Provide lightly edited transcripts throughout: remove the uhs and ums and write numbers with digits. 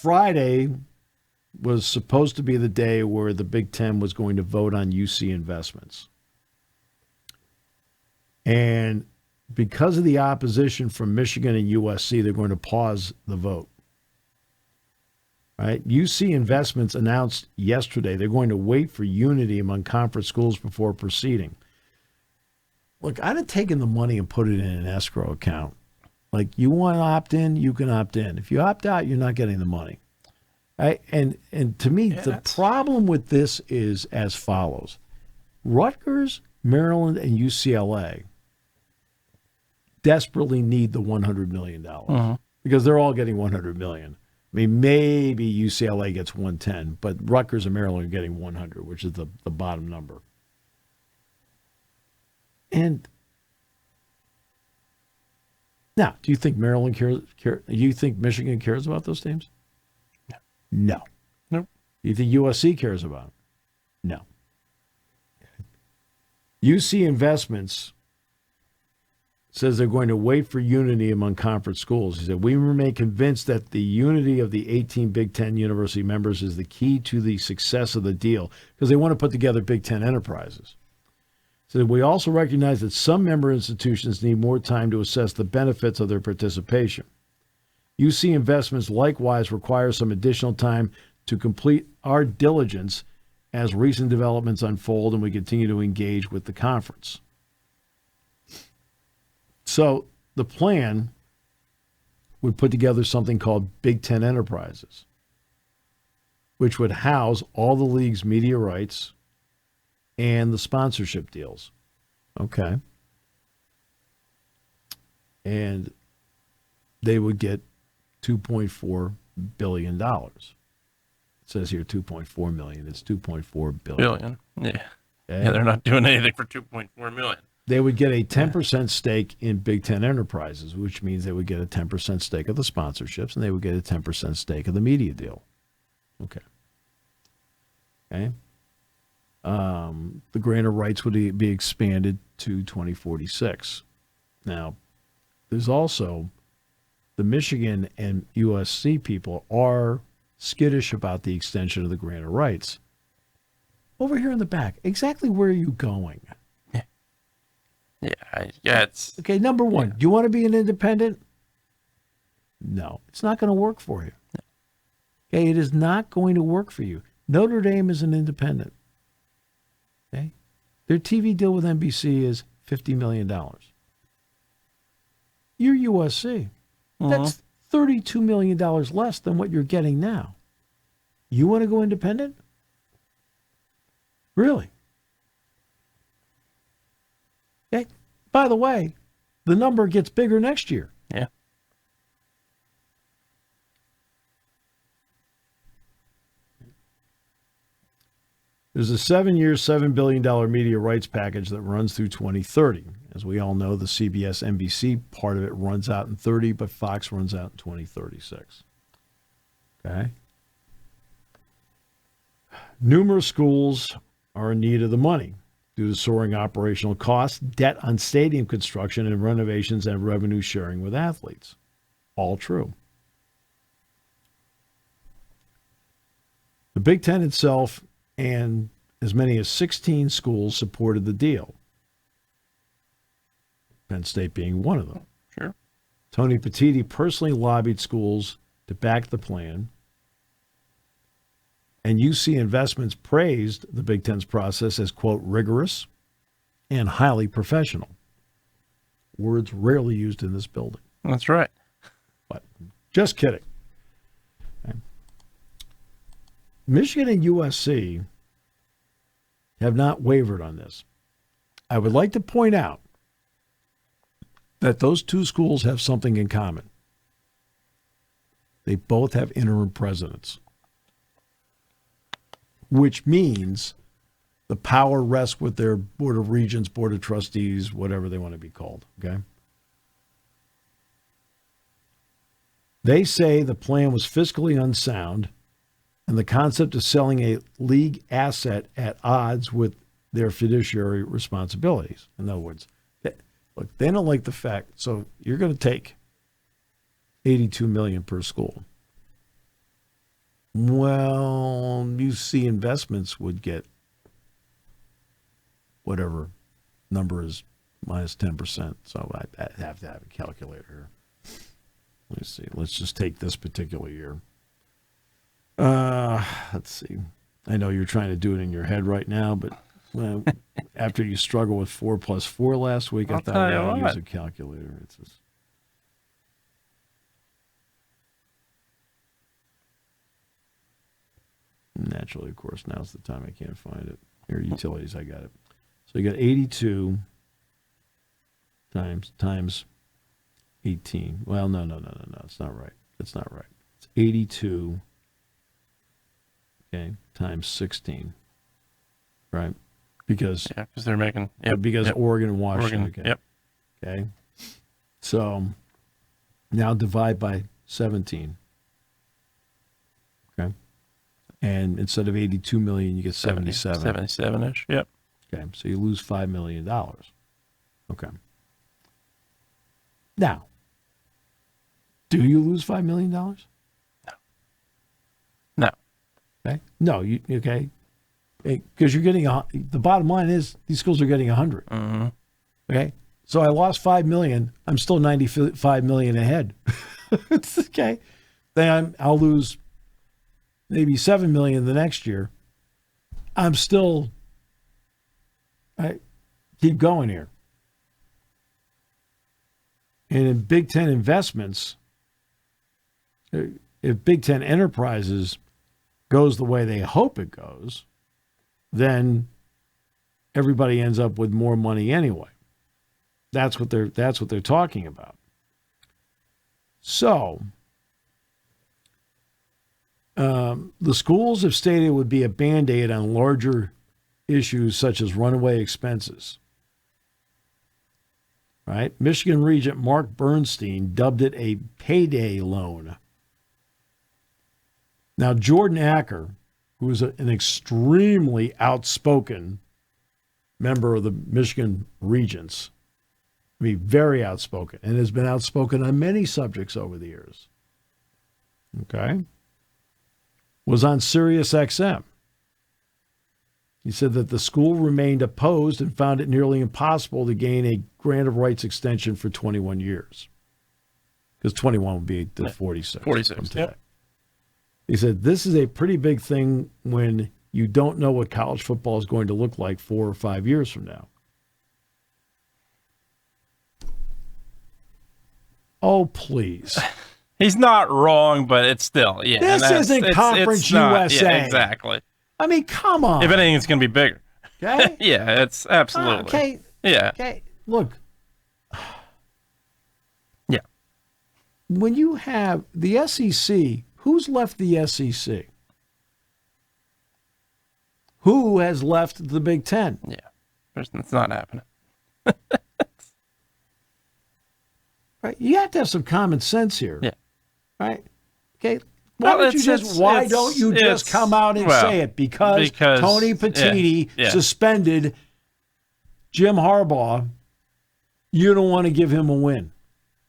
Friday was supposed to be the day where the Big Ten was going to vote on UC investments. And because of the opposition from Michigan and USC, they're going to pause the vote. Right? UC Investments announced yesterday they're going to wait for unity among conference schools before proceeding. Look, I'd have taken the money and put it in an escrow account. Like, you want to opt in, you can opt in. If you opt out, you're not getting the money. Right? And to me, the problem with this is as follows. Rutgers, Maryland, and UCLA desperately need the $100 million because they're all getting $100 million. I mean, maybe UCLA gets 110, but Rutgers and Maryland are getting 100, which is the bottom number. And now, do you think Maryland cares? Do you think Michigan cares about those teams? No. Nope. Do you think USC cares about them? No. UC Investments says they're going to wait for unity among conference schools. He said, we remain convinced that the unity of the 18 Big Ten university members is the key to the success of the deal because they want to put together Big Ten enterprises. So we also recognize that some member institutions need more time to assess the benefits of their participation. UC Investments likewise require some additional time to complete our diligence as recent developments unfold and we continue to engage with the conference. So the plan would put together something called Big Ten Enterprises, which would house all the league's media rights and the sponsorship deals. Okay. And they would get $2.4 billion. It says here $2.4 million. It's $2.4 billion. Yeah. Okay? Yeah, they're not doing anything for $2.4 million. They would get a 10% stake in Big Ten Enterprises, which means they would get a 10% stake of the sponsorships, and they would get a 10% stake of the media deal. Okay. The grant of rights would be expanded to 2046. Now, there's also the Michigan and USC people are skittish about the extension of the grant of rights. Over here in the back, exactly where are you going? It's okay. Number one, do you want to be an independent? No, it's not going to work for you. Okay, it is not going to work for you. Notre Dame is an independent. Okay, their TV deal with NBC is $50 million. You're USC. That's $32 million less than what you're getting now. You want to go independent? Really? Okay. By the way, the number gets bigger next year. Yeah. There's a 7-year, $7 billion media rights package that runs through 2030. As we all know, the CBS NBC part of it runs out in 30, but Fox runs out in 2036. Okay. Numerous schools are in need of the money due to soaring operational costs, debt on stadium construction and renovations, and revenue sharing with athletes. All true. The Big Ten itself and as many as 16 schools supported the deal. Penn State being one of them. Sure. Tony Petitti personally lobbied schools to back the plan. And UC Investments praised the Big Ten's process as, quote, rigorous and highly professional. Words rarely used in this building. That's right. But just kidding. Okay. Michigan and USC have not wavered on this. I would like to point out that those two schools have something in common. They both have interim presidents, which means the power rests with their Board of Regents, Board of Trustees, whatever they want to be called, okay? They say the plan was fiscally unsound and the concept of selling a league asset at odds with their fiduciary responsibilities. In other words, they don't like the fact, so you're going to take $82 million per school. Well, UC Investments would get whatever number is minus 10%. So I have to have a calculator here. Let me see. Let's just take this particular year. Let's see. I know you're trying to do it in your head right now, but after you struggled with 4 plus 4 last week, I thought I'd use a calculator. It's just... Naturally, of course, now's the time I can't find it. Here, utilities, I got it. So you got 82 times 18. Well, no. It's not right. It's not right. It's 82, okay, times 16, right? Because they're making Oregon and Washington. Oregon, Okay. Okay. So now divide by 17. Okay. And instead of 82 million, you get 77. 77-ish. Yep. Okay. So you lose $5 million. Okay. Now, do you lose $5 million? No. Okay. No. Okay. Because you're getting the bottom line is these schools are getting 100. Mm-hmm. Okay. So I lost $5 million. I'm still $95 million ahead. Okay. Then I'll lose maybe $7 million the next year. I'm still, keep going here. And in Big Ten investments, if Big Ten Enterprises goes the way they hope it goes, then everybody ends up with more money anyway. That's what they're talking about. So the schools have stated it would be a Band-Aid on larger issues such as runaway expenses. Right? Michigan Regent Mark Bernstein dubbed it a payday loan. Now, Jordan Acker, who is an extremely outspoken member of the Michigan Regents, very outspoken, and has been outspoken on many subjects over the years, okay, was on Sirius XM. He said that the school remained opposed and found it nearly impossible to gain a grant of rights extension for 21 years. Because 21 would be the 46. 46, yeah. He said, this is a pretty big thing when you don't know what college football is going to look like 4 or 5 years from now. Oh, please. He's not wrong, but it's still, yeah. This isn't Conference USA. Yeah, exactly. I mean, come on. If anything, it's going to be bigger. Okay? Yeah, it's absolutely. Okay. Yeah. Okay. Look. Yeah. When you have the SEC, who's left the SEC? Who has left the Big Ten? Yeah. It's not happening. Right? You have to have some common sense here. Yeah. Right? Okay. Why don't you just come out and say it? Because Tony Petitti suspended Jim Harbaugh, you don't want to give him a win.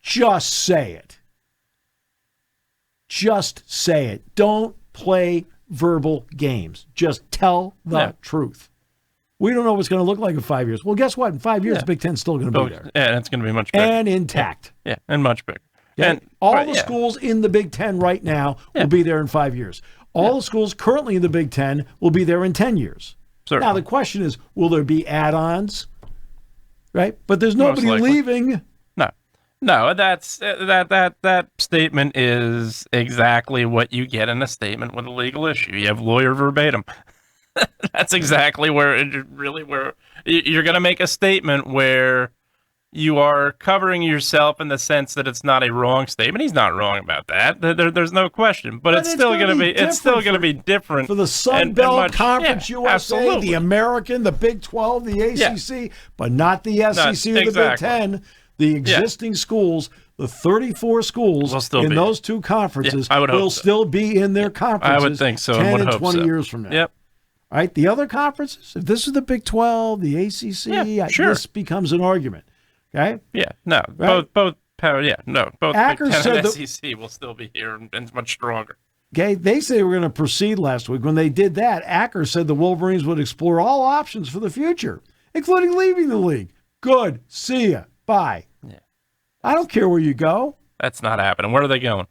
Just say it. Just say it. Don't play verbal games. Just tell the truth. We don't know what's going to look like in 5 years. Well, guess what? In 5 years, the Big Ten's still going to be there. Yeah, and it's going to be much bigger. And intact. Yeah, and much bigger. Okay? And all the schools in the Big Ten right now will be there in 5 years. All the schools currently in the Big Ten will be there in 10 years. Certainly. Now, the question is, will there be add-ons? Right? But there's nobody leaving. No, that statement is exactly what you get in a statement with a legal issue. You have lawyer verbatim. That's exactly where you're going to make a statement where you are covering yourself in the sense that it's not a wrong statement. He's not wrong about that. There's no question, but it's still going to be different for the Sun Belt Conference USA, absolutely. the American, the Big 12, the ACC, but not the SEC or the Big Ten. The existing schools, the 34 schools in those two conferences will still be in their conferences. I would think so. 10 and 20 years from now. Yep. All right, the other conferences, if this is the Big 12, the ACC, this becomes an argument. Okay? Yeah, no, right? both Big Ten Acker and said SEC will still be here and much stronger. Okay, they say we're going to proceed last week. When they did that, Acker said the Wolverines would explore all options for the future, including leaving the league. Good. See ya. Bye. Yeah. I don't care where you go. That's not happening. Where are they going?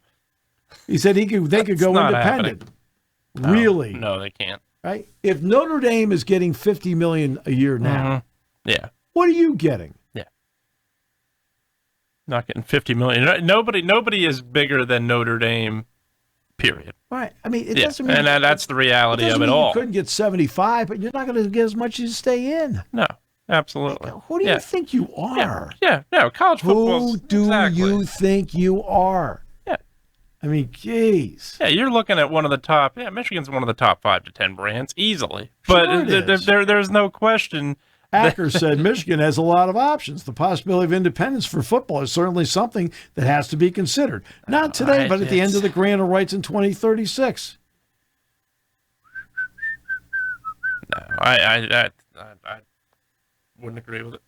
He said they could go not independent. No, Really? No, they can't. Right? If Notre Dame is getting $50 million a year now, Yeah. what are you getting? Yeah. Not getting $50 million. Nobody is bigger than Notre Dame. Period. Right. I mean, it doesn't mean, and that's the reality of it mean all. You couldn't get 75, but you're not going to get as much as you stay in. No, absolutely. Who do you think you are? No, college football. Who do you think you are? Yeah. I mean, geez. Yeah, you're looking at one of the top. Yeah, Michigan's one of the top 5 to 10 brands easily. But Sure there's no question. Acker said Michigan has a lot of options. The possibility of independence for football is certainly something that has to be considered. Not today, but at the end of the grant of rights in 2036. No, I wouldn't agree with it.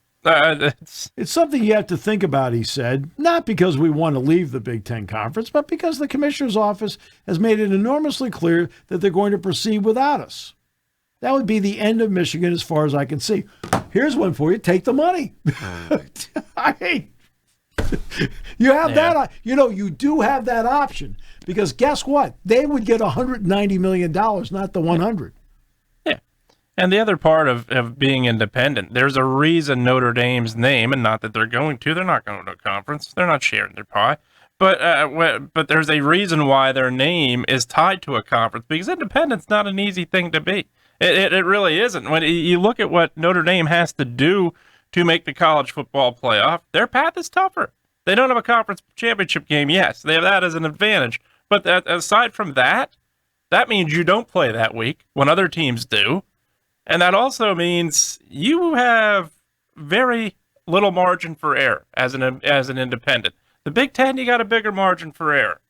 It's something you have to think about, he said, not because we want to leave the Big Ten Conference, but because the commissioner's office has made it enormously clear that they're going to proceed without us. That would be the end of Michigan as far as I can see. Here's one for you. Take the money. I mean, you have that. You do have that option because guess what? They would get $190 million, not the 100. Yeah. And the other part of being independent, there's a reason Notre Dame's name, and not that they're going to, they're not going to a conference. They're not sharing their pie. But there's a reason why their name is tied to a conference because independent's not an easy thing to be. It really isn't. When you look at what Notre Dame has to do to make the college football playoff, their path is tougher. They don't have a conference championship game. Yes, they have that as an advantage. But aside from that, that means you don't play that week when other teams do. And that also means you have very little margin for error as an independent. The Big Ten, you got a bigger margin for error.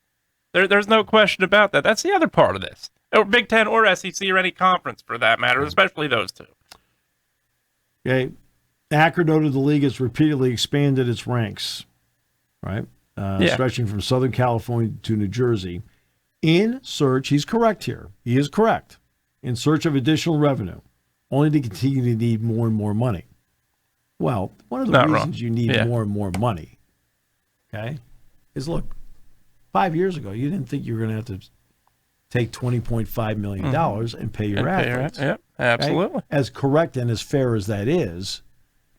There's no question about that. That's the other part of this. Or Big Ten or SEC or any conference for that matter, especially those two. Okay. Acker noted the league has repeatedly expanded its ranks, right? Stretching from Southern California to New Jersey. In search, he's correct here. He is correct. In search of additional revenue, only to continue to need more and more money. Well, one of the reasons you need more and more money, okay, is look, 5 years ago, you didn't think you were going to have to take $20.5 million and pay your athletes. Yep, absolutely. Right? As correct and as fair as that is,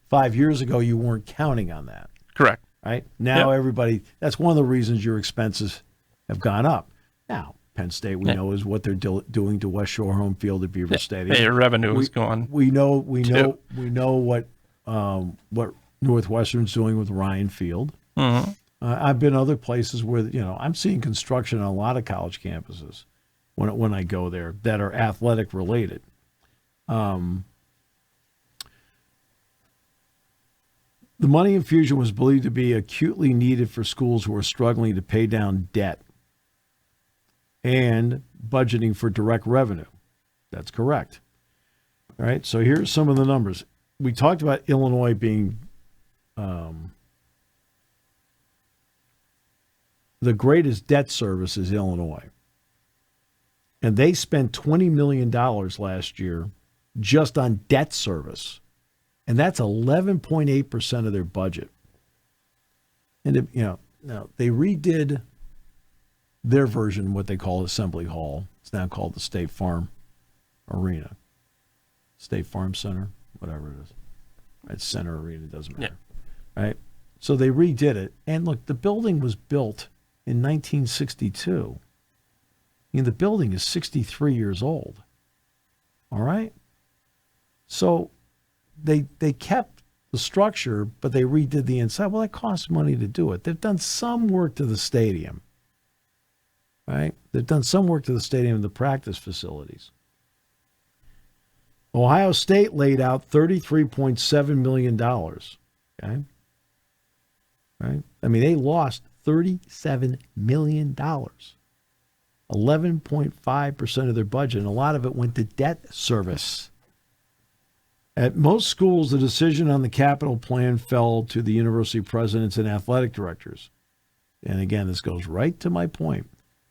5 years ago, you weren't counting on that. Correct. Right? Now everybody, that's one of the reasons your expenses have gone up. Now, Penn State, we know, is what they're doing to West Shore Home Field at Beaver Stadium. Your revenue is gone. We know what Northwestern's doing with Ryan Field. Mm-hmm. I've been other places where I'm seeing construction on a lot of college campuses when I go there that are athletic related. The money infusion was believed to be acutely needed for schools who are struggling to pay down debt and budgeting for direct revenue. That's correct. All right, so here's some of the numbers. We talked about Illinois being the greatest debt service is Illinois. And they spent $20 million last year just on debt service. And that's 11.8% of their budget. And, now they redid their version, what they call Assembly Hall. It's now called the State Farm Arena. State Farm Center, whatever it is. It's Center Arena, doesn't matter. Yeah. Right? So they redid it. And look, the building was built in 1962. The building is 63 years old. All right? So they kept the structure, but they redid the inside. Well, that costs money to do it. They've done some work to the stadium. Right? They've done some work to the stadium and the practice facilities. Ohio State laid out $33.7 million. Okay? Right? I mean, they lost $37 million. 11.5% of their budget, and a lot of it went to debt service. At most schools, the decision on the capital plan fell to the university presidents and athletic directors. And again, this goes right to my point.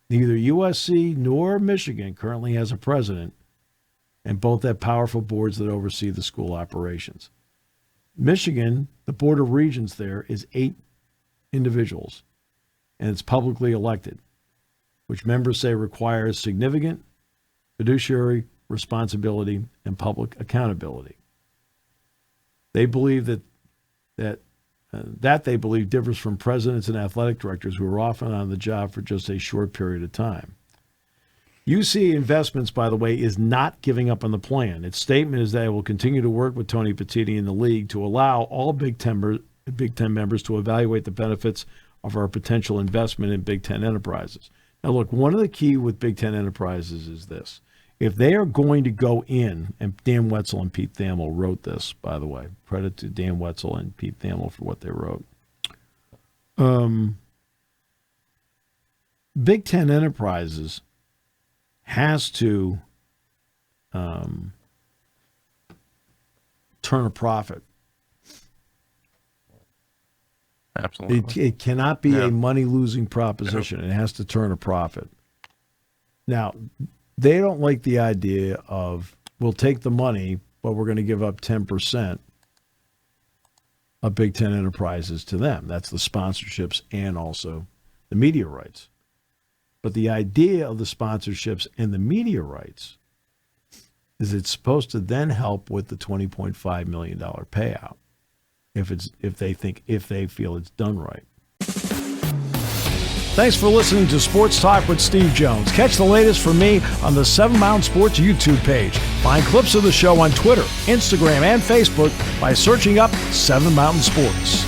Neither USC nor Michigan currently has a president, and both have powerful boards that oversee the school operations. Michigan, the Board of Regents there is 8 individuals, and it's publicly elected, which members say requires significant fiduciary responsibility and public accountability. They believe that they believe differs from presidents and athletic directors who are often on the job for just a short period of time. UC Investments, by the way, is not giving up on the plan. Its statement is that it will continue to work with Tony Petitti in the league to allow all Big Ten members to evaluate the benefits of our potential investment in Big Ten enterprises. Now, look, one of the key with Big Ten enterprises is this. If they are going to go in, and Dan Wetzel and Pete Thamel wrote this, by the way. Credit to Dan Wetzel and Pete Thamel for what they wrote. Big Ten enterprises has to turn a profit. Absolutely. It cannot be a money-losing proposition. It has to turn a profit. Now, they don't like the idea of, we'll take the money, but we're going to give up 10% of Big Ten enterprises to them. That's the sponsorships and also the media rights. But the idea of the sponsorships and the media rights is it's supposed to then help with the $20.5 million payout if they feel it's done right. Thanks for listening to Sports Talk with Steve Jones. Catch the latest from me on the 7 Mountain Sports YouTube page. Find clips of the show on Twitter, Instagram, and Facebook by searching up 7 Mountain Sports.